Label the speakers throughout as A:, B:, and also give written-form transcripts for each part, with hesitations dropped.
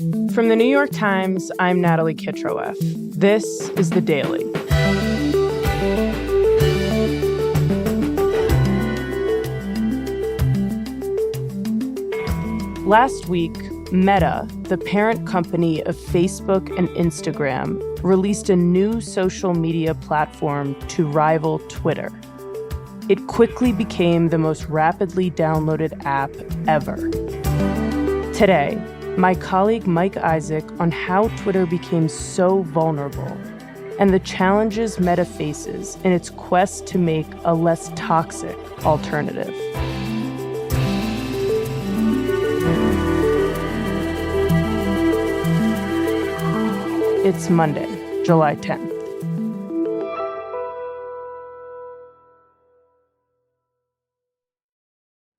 A: From the New York Times, I'm Natalie Kitroeff. This is The Daily. Last week, Meta, the parent company of Facebook and Instagram, released a new social media platform to rival Twitter. It quickly became the most rapidly downloaded app ever. Today, my colleague Mike Isaac on how Twitter became so vulnerable and the challenges Meta faces in its quest to make a less toxic alternative. It's Monday, July 10th.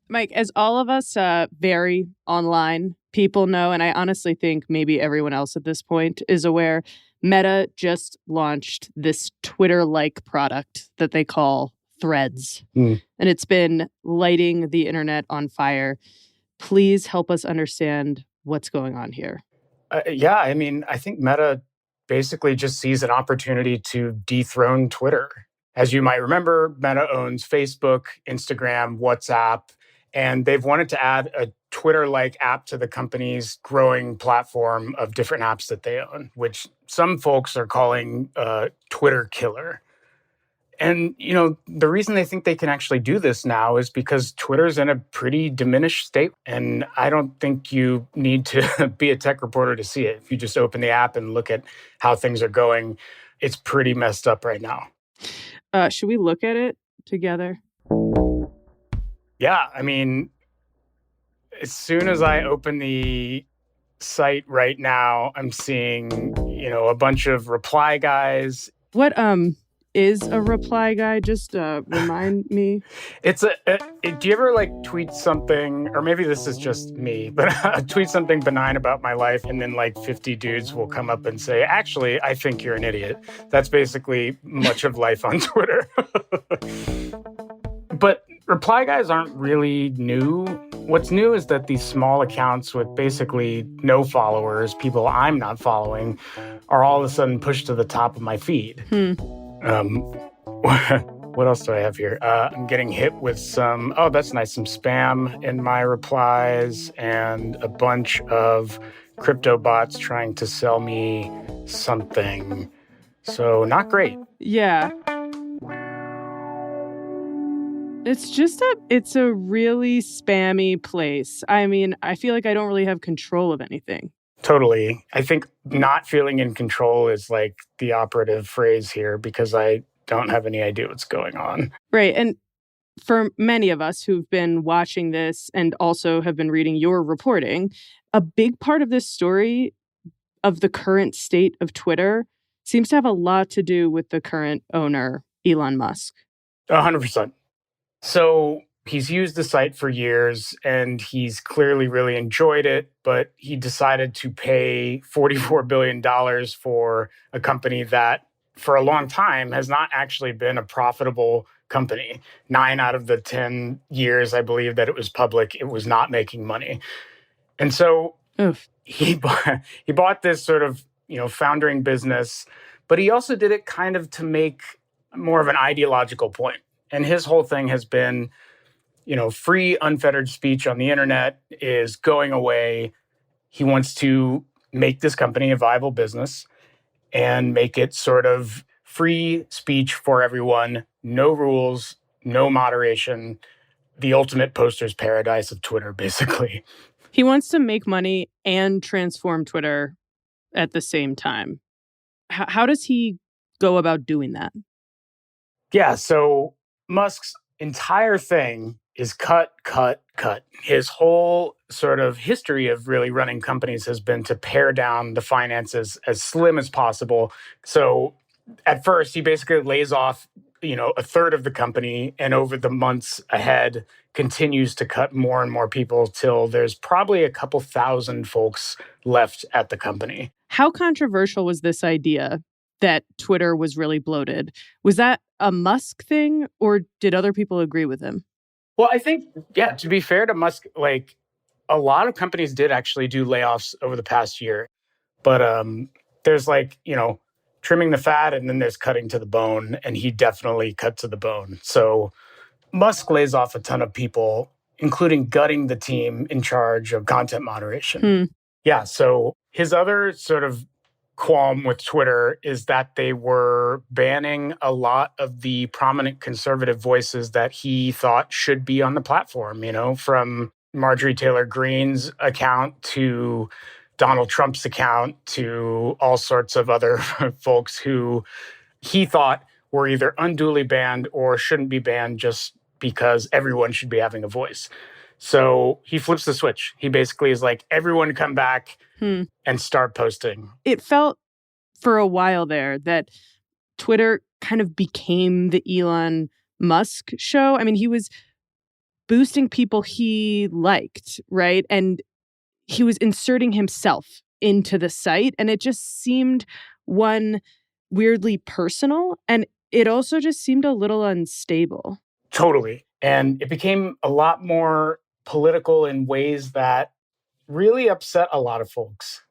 A: Mike, as all of us very online people know, and I honestly think maybe everyone else at this point is aware, Meta just launched this Twitter-like product that they call Threads. And it's been lighting the internet on fire. Please help us understand what's going on here.
B: I think Meta basically just sees an opportunity to dethrone Twitter. As you might remember, Meta owns Facebook, Instagram, WhatsApp, and they've wanted to add a Twitter-like app to the company's growing platform of different apps that they own, which some folks are calling Twitter killer. And, the reason they think they can actually do this now is because Twitter's in a pretty diminished state. And I don't think you need to be a tech reporter to see it. If you just open the app and look at how things are going, it's pretty messed up right now.
A: Should we look at it together?
B: Yeah, as soon as I open the site right now, I'm seeing, a bunch of reply guys.
A: What is a reply guy? Just remind me.
B: Do you ever tweet something, or maybe this is just me, but tweet something benign about my life, and then 50 dudes will come up and say, actually, I think you're an idiot. That's basically much of life on Twitter. But reply guys aren't really new. What's new is that these small accounts with basically no followers, people I'm not following, are all of a sudden pushed to the top of my feed. What else do I have here? I'm getting hit with some spam in my replies and a bunch of crypto bots trying to sell me something. So not great.
A: Yeah. It's a really spammy place. I feel like I don't really have control of anything.
B: Totally. I think not feeling in control is the operative phrase here, because I don't have any idea what's going on.
A: Right. And for many of us who've been watching this and also have been reading your reporting, a big part of this story of the current state of Twitter seems to have a lot to do with the current owner, Elon Musk.
B: 100%. So he's used the site for years and he's clearly really enjoyed it, but he decided to pay $44 billion for a company that for a long time has not actually been a profitable company. 9 out of the 10 years, I believe, that it was public, it was not making money. And so he bought this sort of, foundering business, but he also did it kind of to make more of an ideological point. And his whole thing has been, free, unfettered speech on the internet is going away. He wants to make this company a viable business and make it sort of free speech for everyone, no rules, no moderation, the ultimate poster's paradise of Twitter, basically.
A: He wants to make money and transform Twitter at the same time. How does he go about doing that?
B: Yeah, so Musk's entire thing is cut, cut, cut. His whole sort of history of really running companies has been to pare down the finances as slim as possible. So at first, he basically lays off, a third of the company, and over the months ahead continues to cut more and more people till there's probably a couple thousand folks left at the company.
A: How controversial was this idea that Twitter was really bloated? Was that a Musk thing, or did other people agree with him?
B: Well, I think, to be fair to Musk, a lot of companies did actually do layoffs over the past year. But there's trimming the fat and then there's cutting to the bone. And he definitely cut to the bone. So Musk lays off a ton of people, including gutting the team in charge of content moderation. Yeah. So his other sort of qualm with Twitter is that they were banning a lot of the prominent conservative voices that he thought should be on the platform, from Marjorie Taylor Greene's account to Donald Trump's account to all sorts of other folks who he thought were either unduly banned or shouldn't be banned just because everyone should be having a voice. So he flips the switch. He basically is like, everyone come back and start posting.
A: It felt for a while there that Twitter kind of became the Elon Musk show. I mean, he was boosting people he liked, right? And he was inserting himself into the site. And it just seemed, one, weirdly personal. And it also just seemed a little unstable.
B: Totally. And it became a lot more political in ways that really upset a lot of folks,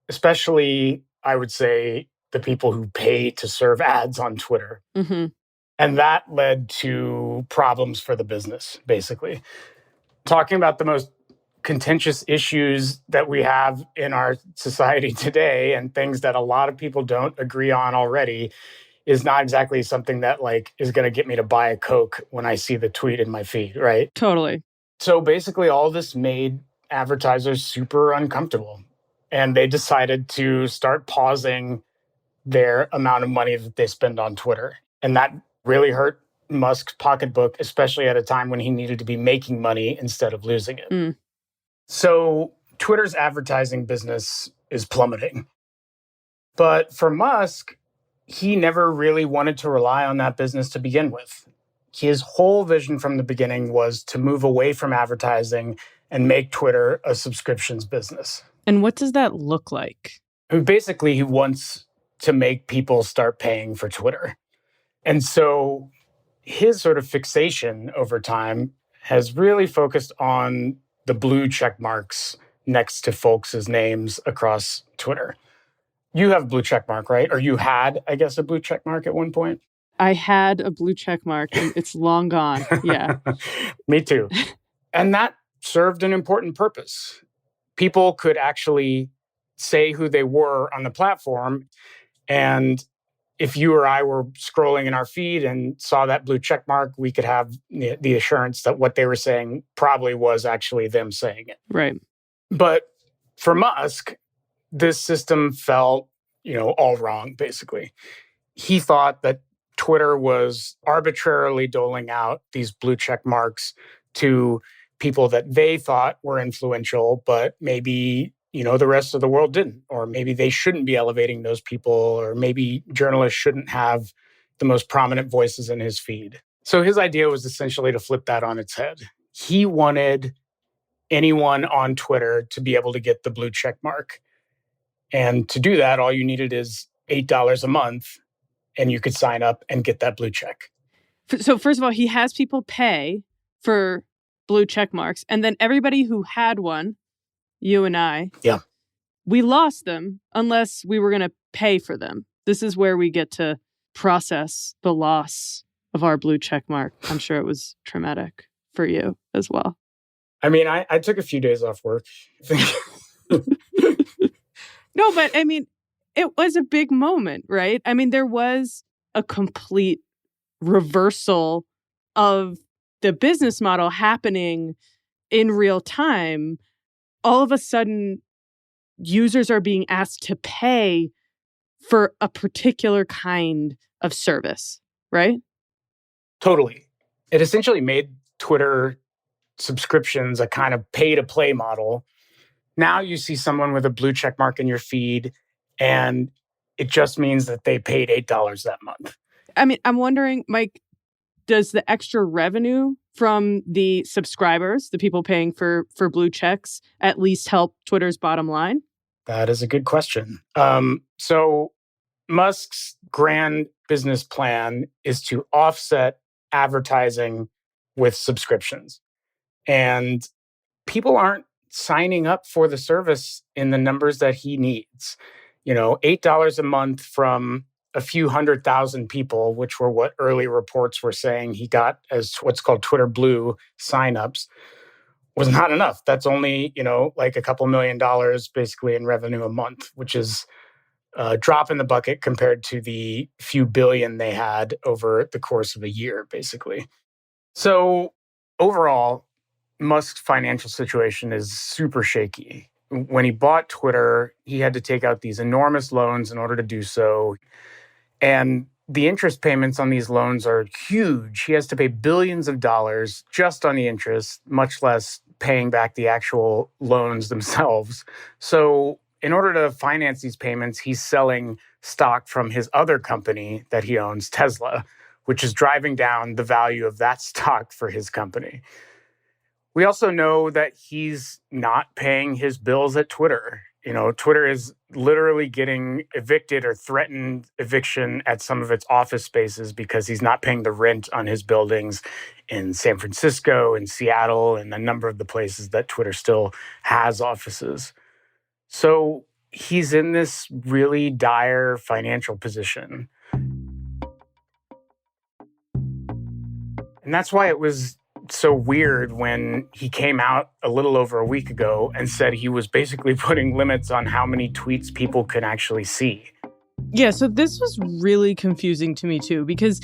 B: especially, I would say, the people who pay to serve ads on Twitter. And that led to problems for the business, basically. Talking about the most contentious issues that we have in our society today and things that a lot of people don't agree on already is not exactly something that is going to get me to buy a Coke when I see the tweet in my feed, right?
A: Totally.
B: So basically all this made advertisers super uncomfortable. And they decided to start pausing their amount of money that they spend on Twitter. And that really hurt Musk's pocketbook, especially at a time when he needed to be making money instead of losing it. So Twitter's advertising business is plummeting. But for Musk, he never really wanted to rely on that business to begin with. His whole vision from the beginning was to move away from advertising and make Twitter a subscriptions business.
A: And what does that look like?
B: Basically, he wants to make people start paying for Twitter. And so his sort of fixation over time has really focused on the blue check marks next to folks' names across Twitter. You have a blue check mark, right? Or you had, I guess, a blue check mark at one point?
A: I had a blue check mark and it's long gone. Yeah.
B: Me too. And that served an important purpose. People could actually say who they were on the platform. And if you or I were scrolling in our feed and saw that blue check mark, we could have the assurance that what they were saying probably was actually them saying it.
A: Right.
B: But for Musk, this system felt, all wrong, basically. He thought that Twitter was arbitrarily doling out these blue check marks to people that they thought were influential, but maybe, the rest of the world didn't. Or maybe they shouldn't be elevating those people, or maybe journalists shouldn't have the most prominent voices in his feed. So his idea was essentially to flip that on its head. He wanted anyone on Twitter to be able to get the blue check mark. And to do that, all you needed is $8 a month, and you could sign up and get that blue check.
A: So first of all, he has people pay for blue check marks. And then everybody who had one, you and I, we lost them unless we were going to pay for them. This is where we get to process the loss of our blue check mark. I'm sure it was traumatic for you as well.
B: I mean, I took a few days off work.
A: No, but I mean, it was a big moment, right? I mean, there was a complete reversal of the business model happening in real time. All of a sudden, users are being asked to pay for a particular kind of service, right?
B: Totally. It essentially made Twitter subscriptions a kind of pay-to-play model. Now you see someone with a blue check mark in your feed, and it just means that they paid $8 that month.
A: I mean, I'm wondering, Mike, does the extra revenue from the subscribers, the people paying for blue checks, at least help Twitter's bottom line?
B: That is a good question. So Musk's grand business plan is to offset advertising with subscriptions. And people aren't signing up for the service in the numbers that he needs. $8 a month from a few 100,000 people, which were what early reports were saying he got as what's called Twitter Blue signups, was not enough. That's only, like a couple $1 million basically in revenue a month, which is a drop in the bucket compared to the few billion they had over the course of a year, basically. So overall, Musk's financial situation is super shaky. When he bought Twitter, he had to take out these enormous loans in order to do so. And the interest payments on these loans are huge. He has to pay billions of dollars just on the interest, much less paying back the actual loans themselves. So in order to finance these payments, he's selling stock from his other company that he owns, Tesla, which is driving down the value of that stock for his company. We also know that he's not paying his bills at Twitter. Twitter is literally getting evicted or threatened eviction at some of its office spaces because he's not paying the rent on his buildings in San Francisco and Seattle and a number of the places that Twitter still has offices. So he's in this really dire financial position. And that's why it was so weird when he came out a little over a week ago and said he was basically putting limits on how many tweets people could actually see.
A: Yeah, so this was really confusing to me too, because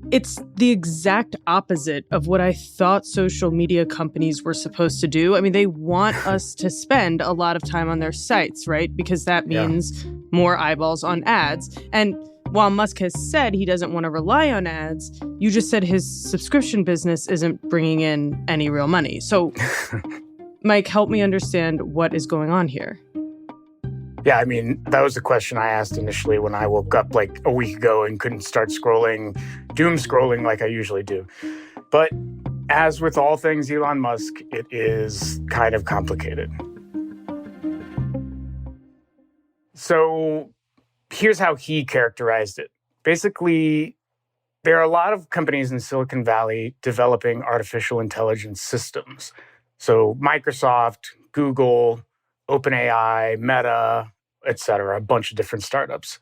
A: it's the exact opposite of what I thought social media companies were supposed to do. I mean, they want us to spend a lot of time on their sites, right? Because that means more eyeballs on ads. And while Musk has said he doesn't want to rely on ads, you just said his subscription business isn't bringing in any real money. So, Mike, help me understand what is going on here.
B: Yeah, I mean, that was the question I asked initially when I woke up like a week ago and couldn't start doom scrolling like I usually do. But as with all things Elon Musk, it is kind of complicated. So here's how he characterized it. Basically, there are a lot of companies in Silicon Valley developing artificial intelligence systems. So Microsoft, Google, OpenAI, Meta, et cetera, a bunch of different startups.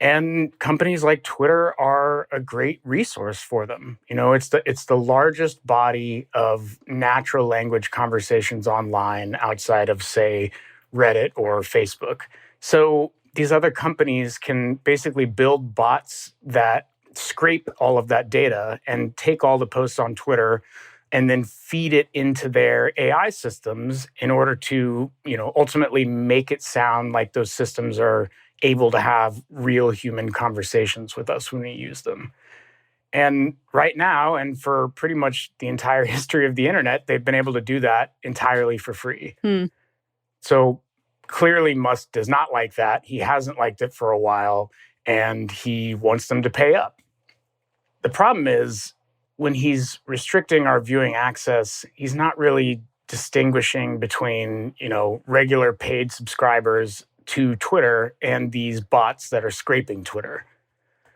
B: And companies like Twitter are a great resource for them. It's the largest body of natural language conversations online outside of, say, Reddit or Facebook. So these other companies can basically build bots that scrape all of that data and take all the posts on Twitter and then feed it into their AI systems in order to, ultimately make it sound like those systems are able to have real human conversations with us when we use them. And right now, and for pretty much the entire history of the internet, they've been able to do that entirely for free. So clearly, Musk does not like that. He hasn't liked it for a while, and he wants them to pay up. The problem is, when he's restricting our viewing access, he's not really distinguishing between, regular paid subscribers to Twitter and these bots that are scraping Twitter.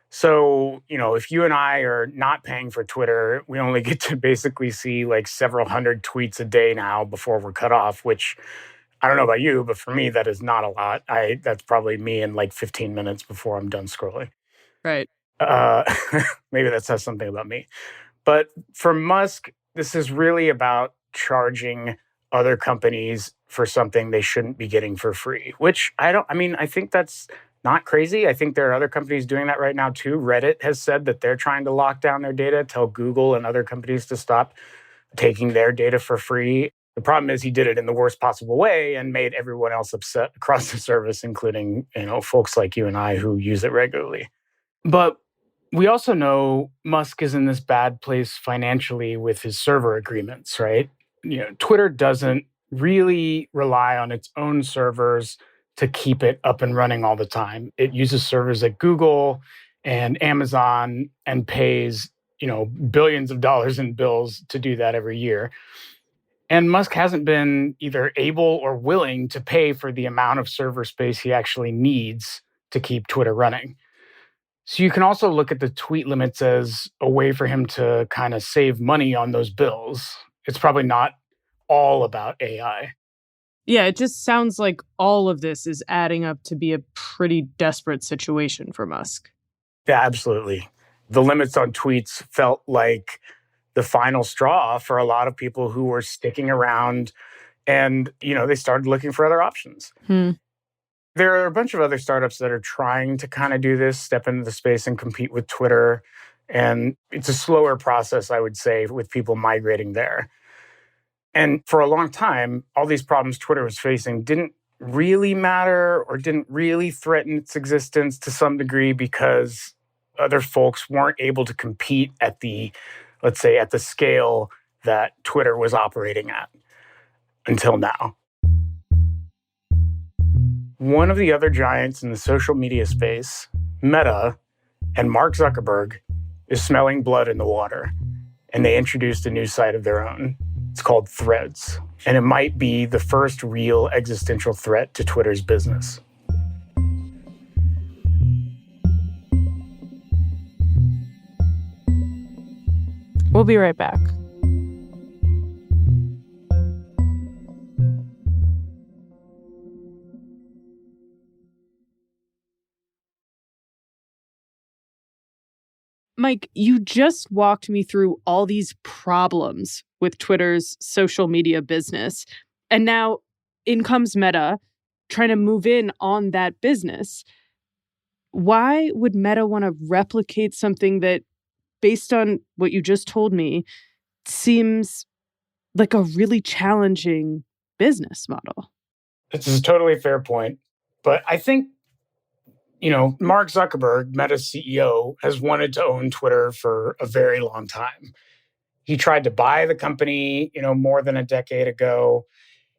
B: So, if you and I are not paying for Twitter, we only get to basically see like several hundred tweets a day now before we're cut off, which I don't know about you, but for me, that is not a lot. That's probably me in like 15 minutes before I'm done scrolling.
A: Right.
B: Maybe that says something about me. But for Musk, this is really about charging other companies for something they shouldn't be getting for free, which I think that's not crazy. I think there are other companies doing that right now too. Reddit has said that they're trying to lock down their data, tell Google and other companies to stop taking their data for free. The problem is he did it in the worst possible way and made everyone else upset across the service, including, folks like you and I who use it regularly. But we also know Musk is in this bad place financially with his server agreements, right? Twitter doesn't really rely on its own servers to keep it up and running all the time. It uses servers at Google and Amazon and pays, billions of dollars in bills to do that every year. And Musk hasn't been either able or willing to pay for the amount of server space he actually needs to keep Twitter running. So you can also look at the tweet limits as a way for him to kind of save money on those bills. It's probably not all about AI.
A: Yeah, it just sounds like all of this is adding up to be a pretty desperate situation for Musk.
B: Yeah, absolutely. The limits on tweets felt like the final straw for a lot of people who were sticking around and, they started looking for other options.
A: Hmm.
B: There are a bunch of other startups that are trying to kind of do this, step into the space and compete with Twitter. And it's a slower process, I would say, with people migrating there. And for a long time, all these problems Twitter was facing didn't really matter or didn't really threaten its existence to some degree because other folks weren't able to compete at the, let's say, at the scale that Twitter was operating at until now. One of the other giants in the social media space, Meta, and Mark Zuckerberg, is smelling blood in the water, and they introduced a new site of their own. It's called Threads, and it might be the first real existential threat to Twitter's business.
A: We'll be right back. Mike, you just walked me through all these problems with Twitter's social media business. And now in comes Meta trying to move in on that business. Why would Meta want to replicate something that, based on what you just told me, seems like a really challenging business model?
B: This is a totally fair point. But I think, Mark Zuckerberg, Meta's CEO, has wanted to own Twitter for a very long time. He tried to buy the company, more than a decade ago.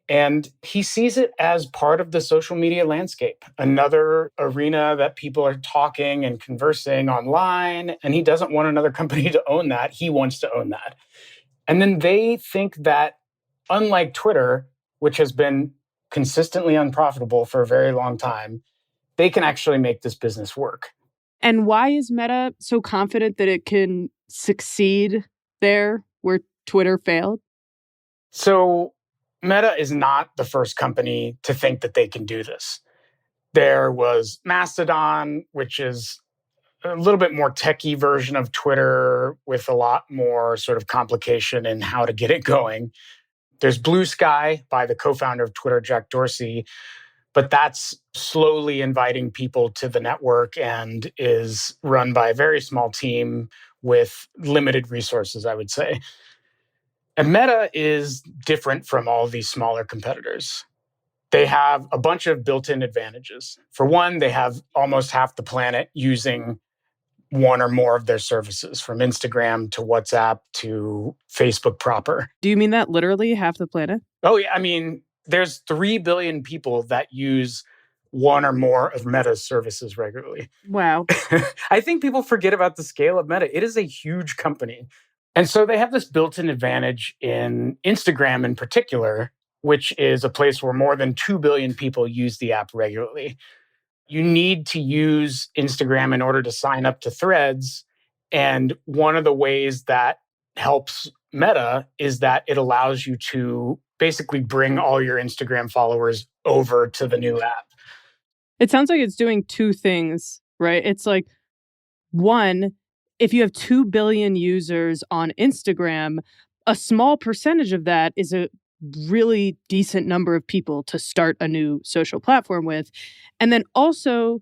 B: And he sees it as part of the social media landscape, another arena that people are talking and conversing online. And he doesn't want another company to own that. He wants to own that. And then they think that, unlike Twitter, which has been consistently unprofitable for a very long time, they can actually make this business work.
A: And why is Meta so confident that it can succeed there where Twitter failed?
B: So Meta is not the first company to think that they can do this. There was Mastodon, which is a little bit more techie version of Twitter with a lot more sort of complication in how to get it going. There's Blue Sky by the co-founder of Twitter, Jack Dorsey, but that's slowly inviting people to the network and is run by a very small team with limited resources, I would say. And Meta is different from all of these smaller competitors. They have a bunch of built-in advantages. For one, they have almost half the planet using one or more of their services, from Instagram to WhatsApp to Facebook proper.
A: Do you mean that literally half the planet?
B: Oh, yeah. I mean, there's 3 billion people that use one or more of Meta's services regularly.
A: Wow.
B: I think people forget about the scale of Meta. It is a huge company. And so they have this built-in advantage in Instagram in particular, which is a place where more than 2 billion people use the app regularly. You need to use Instagram in order to sign up to Threads. And one of the ways that helps Meta is that it allows you to basically bring all your Instagram followers over to the new app.
A: It sounds like it's doing two things, right? It's like, one, if you have 2 billion users on Instagram, a small percentage of that is a really decent number of people to start a new social platform with. And then also,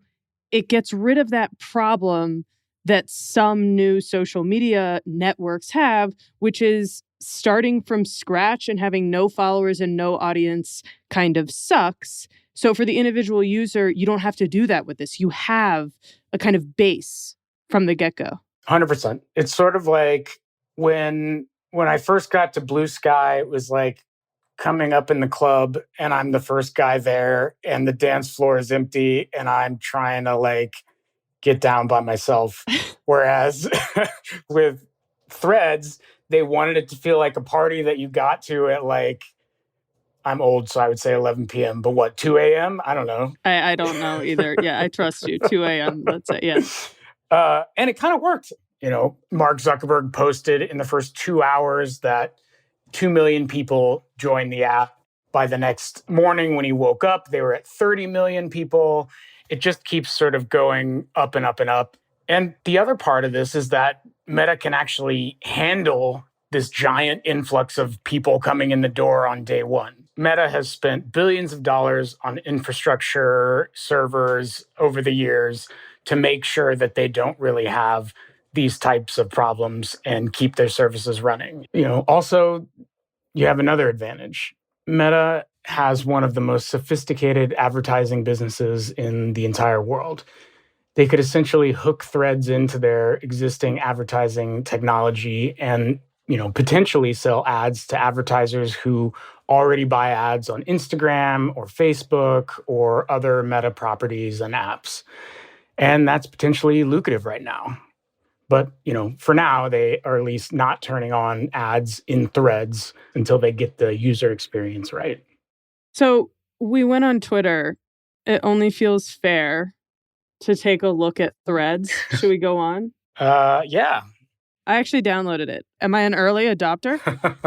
A: it gets rid of that problem that some new social media networks have, which is starting from scratch and having no followers and no audience kind of sucks. So for the individual user, you don't have to do that with this. You have a kind of base from the get-go.
B: 100%. It's sort of like when I first got to Blue Sky, it was like coming up in the club and I'm the first guy there and the dance floor is empty and I'm trying to get down by myself. Whereas with Threads, they wanted it to feel like a party that you got to at I'm old, so I would say 11 p.m. But what, 2 a.m.? I don't know.
A: I don't know either. Yeah, I trust you. 2 a.m., let's say, yeah.
B: And it kind of worked. Mark Zuckerberg posted in the first 2 hours that 2 million people joined the app. By the next morning when he woke up, they were at 30 million people. It just keeps sort of going up and up and up. And the other part of this is that Meta can actually handle this giant influx of people coming in the door on day one. Meta has spent billions of dollars on infrastructure, servers over the years to make sure that they don't really have these types of problems and keep their services running. Also, you have another advantage. Meta has one of the most sophisticated advertising businesses in the entire world. They could essentially hook Threads into their existing advertising technology and, potentially sell ads to advertisers who already buy ads on Instagram or Facebook or other Meta properties and apps. And that's potentially lucrative right now. But, for now, they are at least not turning on ads in Threads until they get the user experience right.
A: So we went on Twitter. It only feels fair to take a look at Threads. Should we go on?
B: Yeah.
A: I actually downloaded it. Am I an early adopter?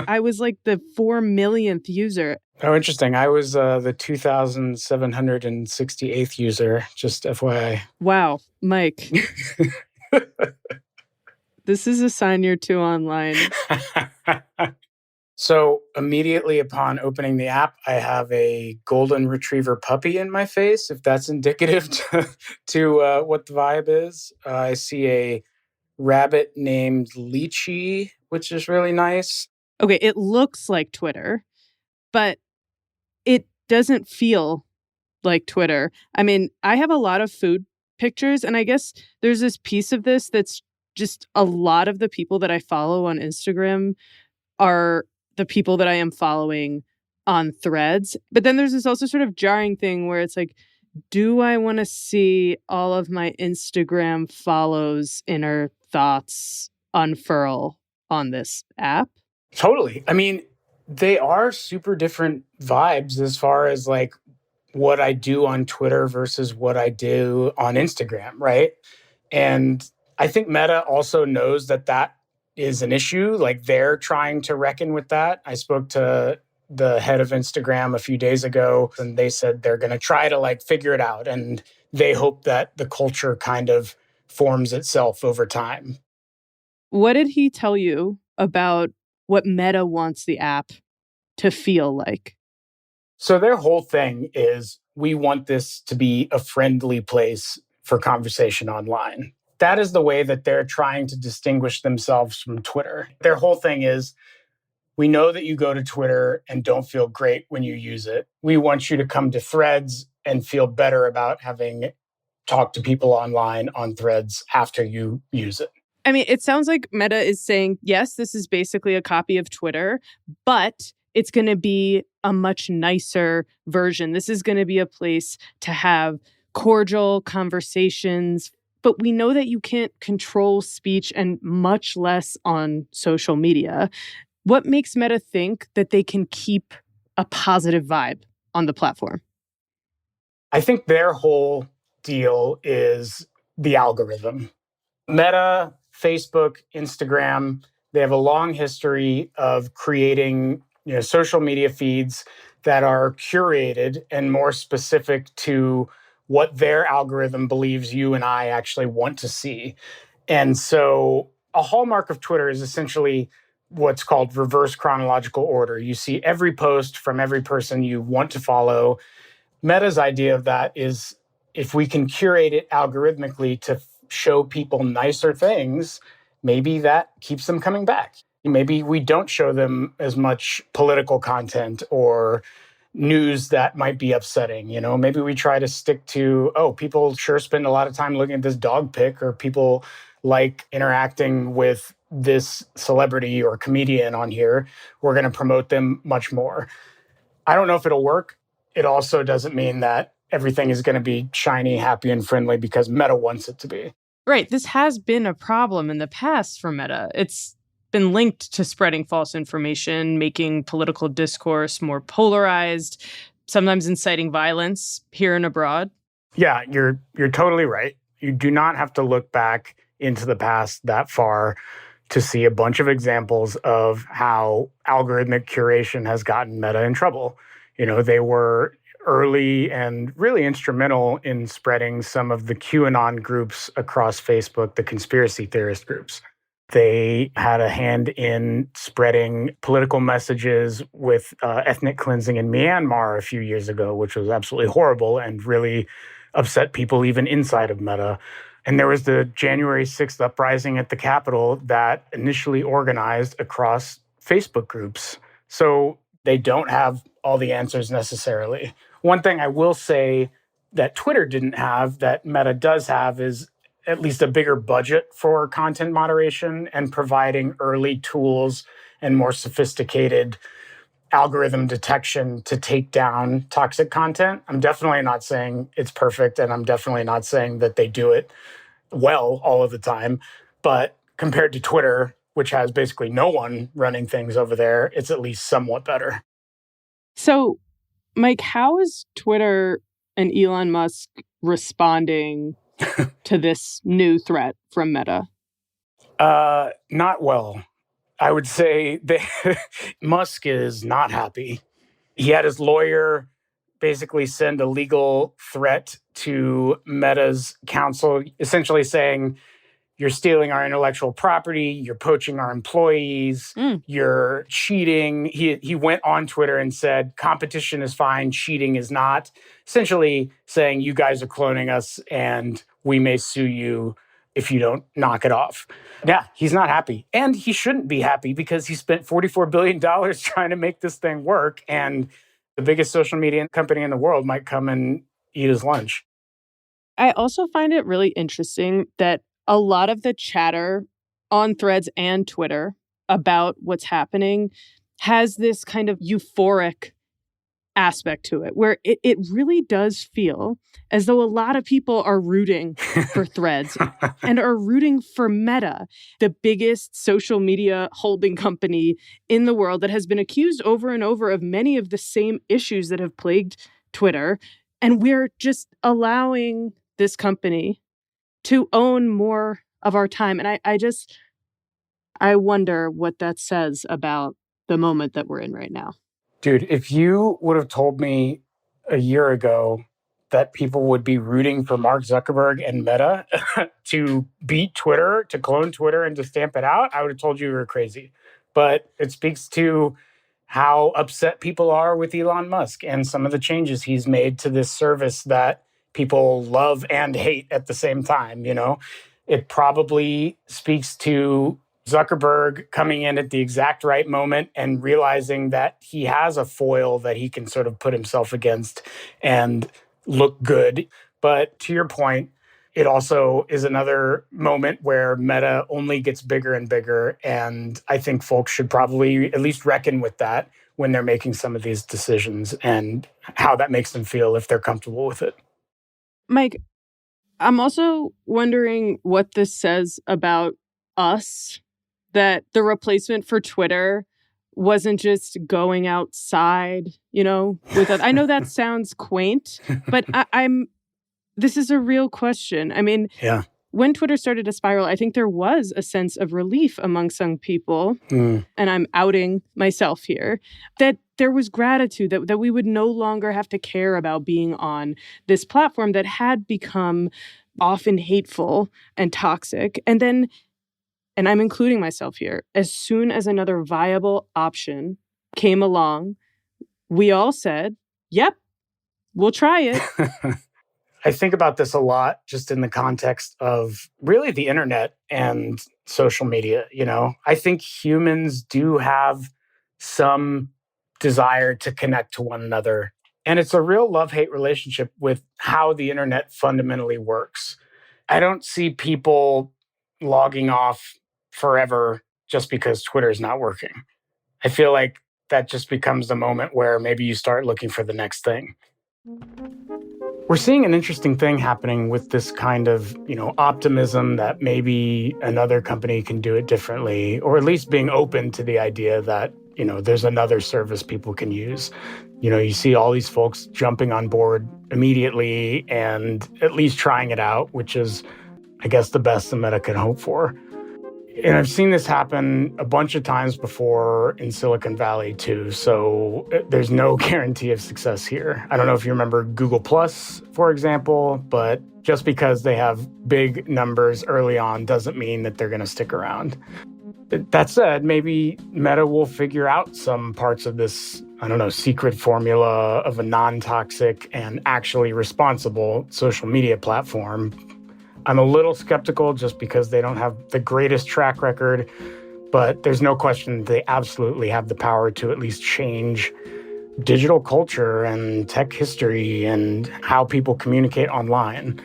A: I was like the 4 millionth user.
B: Oh, interesting. I was the 2,768th user, just FYI.
A: Wow, Mike. This is a sign you're too online.
B: So immediately upon opening the app, I have a golden retriever puppy in my face, if that's indicative to what the vibe is. I see a rabbit named Lychee, which is really nice.
A: Okay, it looks like Twitter, but it doesn't feel like Twitter. I mean, I have a lot of food pictures, and I guess there's this piece of this that's just a lot of the people that I follow on Instagram are the people that I am following on Threads. But then there's this also sort of jarring thing where it's like, do I want to see all of my Instagram follows' inner thoughts unfurl on this app?
B: Totally. I mean, they are super different vibes as far as like what I do on Twitter versus what I do on Instagram, right? And I think Meta also knows that that is an issue. Like they're trying to reckon with that. I spoke to the head of Instagram a few days ago, and they said they're going to try to like figure it out. And they hope that the culture kind of forms itself over time.
A: What did he tell you about what Meta wants the app to feel like?
B: So their whole thing is we want this to be a friendly place for conversation online. That is the way that they're trying to distinguish themselves from Twitter. Their whole thing is, we know that you go to Twitter and don't feel great when you use it. We want you to come to Threads and feel better about having talked to people online on Threads after you use it.
A: I mean, it sounds like Meta is saying, yes, this is basically a copy of Twitter, but it's going to be a much nicer version. This is going to be a place to have cordial conversations. But we know that you can't control speech and much less on social media. What makes Meta think that they can keep a positive vibe on the platform?
B: I think their whole deal is the algorithm. Meta, Facebook, Instagram, they have a long history of creating, social media feeds that are curated and more specific to what their algorithm believes you and I actually want to see. And so a hallmark of Twitter is essentially what's called reverse chronological order. You see every post from every person you want to follow. Meta's idea of that is if we can curate it algorithmically to show people nicer things, maybe that keeps them coming back. Maybe we don't show them as much political content or news that might be upsetting. Maybe we try to stick to, people sure spend a lot of time looking at this dog pic, or people like interacting with this celebrity or comedian on here. We're going to promote them much more. I don't know if it'll work. It also doesn't mean that everything is going to be shiny, happy, and friendly because Meta wants it to be.
A: Right. This has been a problem in the past for Meta. It's been linked to spreading false information, making political discourse more polarized, sometimes inciting violence here and abroad.
B: Yeah, you're totally right. You do not have to look back into the past that far to see a bunch of examples of how algorithmic curation has gotten Meta in trouble. They were early and really instrumental in spreading some of the QAnon groups across Facebook, the conspiracy theorist groups. They had a hand in spreading political messages with ethnic cleansing in Myanmar a few years ago, which was absolutely horrible and really upset people even inside of Meta. And there was the January 6th uprising at the Capitol that initially organized across Facebook groups. So they don't have all the answers necessarily. One thing I will say that Twitter didn't have that Meta does have is at least a bigger budget for content moderation and providing early tools and more sophisticated algorithm detection to take down toxic content. I'm definitely not saying it's perfect, and I'm definitely not saying that they do it well all of the time. But compared to Twitter, which has basically no one running things over there, it's at least somewhat better.
A: So, Mike, how is Twitter and Elon Musk responding to this new threat from Meta?
B: Not well. I would say that Musk is not happy. He had his lawyer basically send a legal threat to Meta's counsel, essentially saying, you're stealing our intellectual property, you're poaching our employees, you're cheating. He went on Twitter and said, competition is fine, cheating is not, essentially saying you guys are cloning us and we may sue you if you don't knock it off. Yeah, he's not happy. And he shouldn't be happy because he spent $44 billion trying to make this thing work. And the biggest social media company in the world might come and eat his lunch.
A: I also find it really interesting that a lot of the chatter on Threads and Twitter about what's happening has this kind of euphoric aspect to it, where it really does feel as though a lot of people are rooting for Threads and are rooting for Meta, the biggest social media holding company in the world that has been accused over and over of many of the same issues that have plagued Twitter. And we're just allowing this company to own more of our time. And I wonder what that says about the moment that we're in right now.
B: Dude, if you would have told me a year ago that people would be rooting for Mark Zuckerberg and Meta to beat Twitter, to clone Twitter and to stamp it out, I would have told you were crazy. But it speaks to how upset people are with Elon Musk and some of the changes he's made to this service that people love and hate at the same time, It probably speaks to Zuckerberg coming in at the exact right moment and realizing that he has a foil that he can sort of put himself against and look good. But to your point, it also is another moment where Meta only gets bigger and bigger. And I think folks should probably at least reckon with that when they're making some of these decisions and how that makes them feel if they're comfortable with it.
A: Mike, I'm also wondering what this says about us, that the replacement for Twitter wasn't just going outside, with it. I know that sounds quaint, but this is a real question. I mean,
B: yeah.
A: When Twitter started to spiral, I think there was a sense of relief among some people, and I'm outing myself here, that there was gratitude that we would no longer have to care about being on this platform that had become often hateful and toxic. And then, and I'm including myself here, as soon as another viable option came along, we all said, yep, we'll try it.
B: I think about this a lot just in the context of really the internet and social media. I think humans do have some desire to connect to one another. And it's a real love-hate relationship with how the internet fundamentally works. I don't see people logging off forever just because Twitter is not working. I feel like that just becomes the moment where maybe you start looking for the next thing. We're seeing an interesting thing happening with this kind of, optimism that maybe another company can do it differently, or at least being open to the idea that, there's another service people can use. You see all these folks jumping on board immediately and at least trying it out, which is, I guess, the best the Meta can hope for. And I've seen this happen a bunch of times before in Silicon Valley, too. So there's no guarantee of success here. I don't know if you remember Google Plus, for example, but just because they have big numbers early on doesn't mean that they're going to stick around. That said, maybe Meta will figure out some parts of this, secret formula of a non-toxic and actually responsible social media platform. I'm a little skeptical just because they don't have the greatest track record, but there's no question they absolutely have the power to at least change digital culture and tech history and how people communicate online.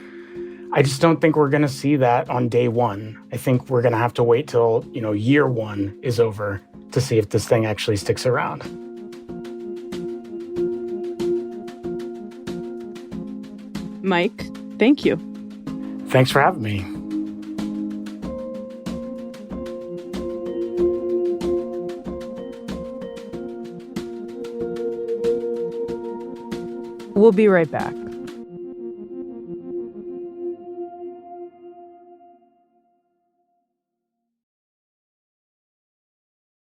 B: I just don't think we're going to see that on day one. I think we're going to have to wait till, year one is over to see if this thing actually sticks around.
A: Mike, thank you.
B: Thanks for having me.
A: We'll be right back.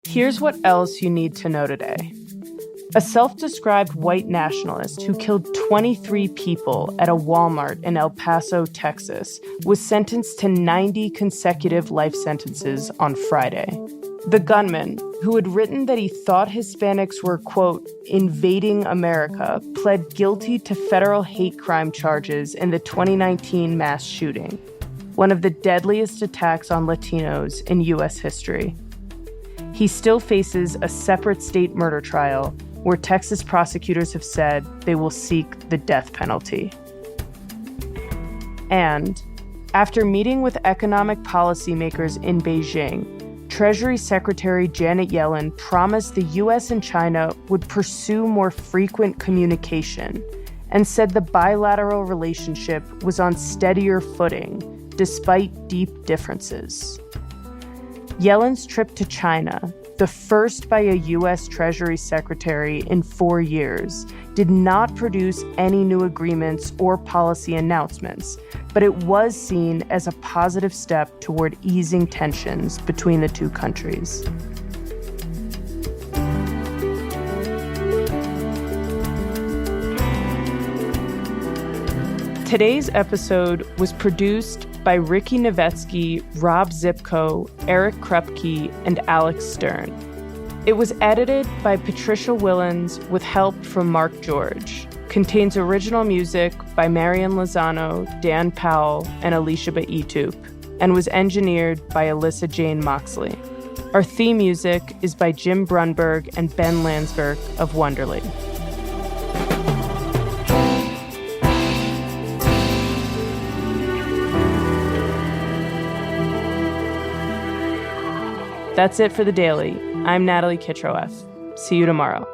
A: Here's what else you need to know today. A self-described white nationalist who killed 23 people at a Walmart in El Paso, Texas, was sentenced to 90 consecutive life sentences on Friday. The gunman, who had written that he thought Hispanics were, quote, invading America, pled guilty to federal hate crime charges in the 2019 mass shooting, one of the deadliest attacks on Latinos in U.S. history. He still faces a separate state murder trial where Texas prosecutors have said they will seek the death penalty. And after meeting with economic policymakers in Beijing, Treasury Secretary Janet Yellen promised the U.S. and China would pursue more frequent communication and said the bilateral relationship was on steadier footing despite deep differences. Yellen's trip to China, the first by a U.S. Treasury Secretary in 4 years, did not produce any new agreements or policy announcements, but it was seen as a positive step toward easing tensions between the two countries. Today's episode was produced by Ricky Novetsky, Rob Zipko, Eric Krupke, and Alex Stern. It was edited by Patricia Willens with help from Mark George. Contains original music by Marian Lozano, Dan Powell, and Alicia Baitup, and was engineered by Alyssa Jane Moxley. Our theme music is by Jim Brunberg and Ben Landsberg of Wonderly. That's it for The Daily. I'm Natalie Kitroeff. See you tomorrow.